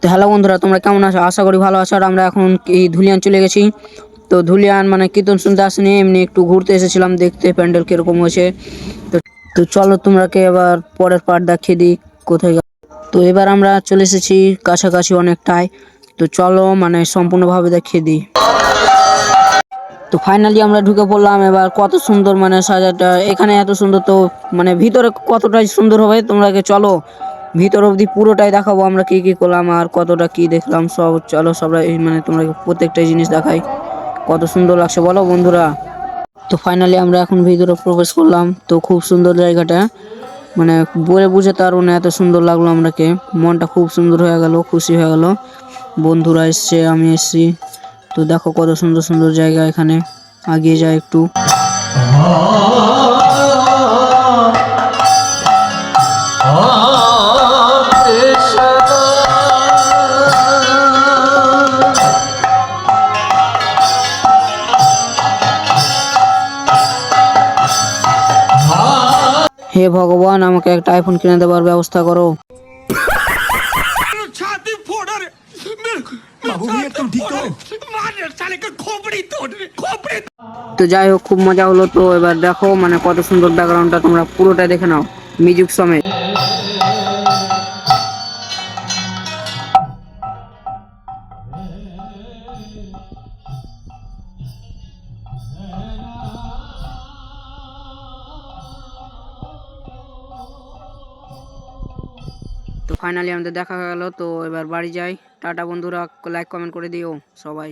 তো হ্যালো বন্ধুরা, তোমরা কেমন আছো? আশা করি ভালো আছো। আর আমরা এখন এই ধুলিয়ান চলে গেছি। তো ধুলিয়ান মানে কীর্তন শুনতে আসিনি, এমনি একটু ঘুরতে এসেছিলাম, দেখতে প্যান্ডেল কীরকম হয়েছে। তো তো চলো তোমরাকে এবার পরের পার্ট দেখিয়ে দিই কোথায়। তো এবার আমরা চলে এসেছি কাছাকাছি অনেকটাই। তো চলো মানে সম্পূর্ণভাবে দেখিয়ে দিই। তো ফাইনালি আমরা ঢুকে পড়লাম। এবার কত সুন্দর মানে সাজাটা এখানে, এত সুন্দর। তো মানে ভিতরে কতটাই সুন্দর হবে, তোমরাকে চলো ভিতর অবধি পুরোটাই দেখাবো আমরা কি কি করলাম আর কতটা কি দেখলাম সব। চলো সবাই মানে তোমরা প্রত্যেকটাই জিনিস দেখাই, কত সুন্দর লাগছে বলো বন্ধুরা। তো ফাইনালি আমরা এখন ভিতরে প্রবেশ করলাম। তো খুব সুন্দর জায়গাটা, মানে বলে বুঝাতে পারবো না, এত সুন্দর লাগলো। আমরাকে মনটা খুব সুন্দর হয়ে গেল, খুশি হয়ে গেল। বন্ধুরা এসছে, আমি এসছি। তো দেখো কত সুন্দর সুন্দর জায়গা এখানে। আগিয়ে যায় একটু। হে ভগবান, আমাকে একটা আইফোন কিনে দেওয়ার ব্যবস্থা করো। তো যাই হোক, খুব মজা হলো। তো এবার দেখো মানে কত সুন্দর ব্যাকগ্রাউন্ডটা, তোমরা পুরোটা দেখে নাও মিউজিক সমেত। তো ফাইনালি আমাদের দেখা গেল। তো এবার বাড়ি যাই। টাটা বন্ধুরা, লাইক কমেন্ট করে দিও সবাই।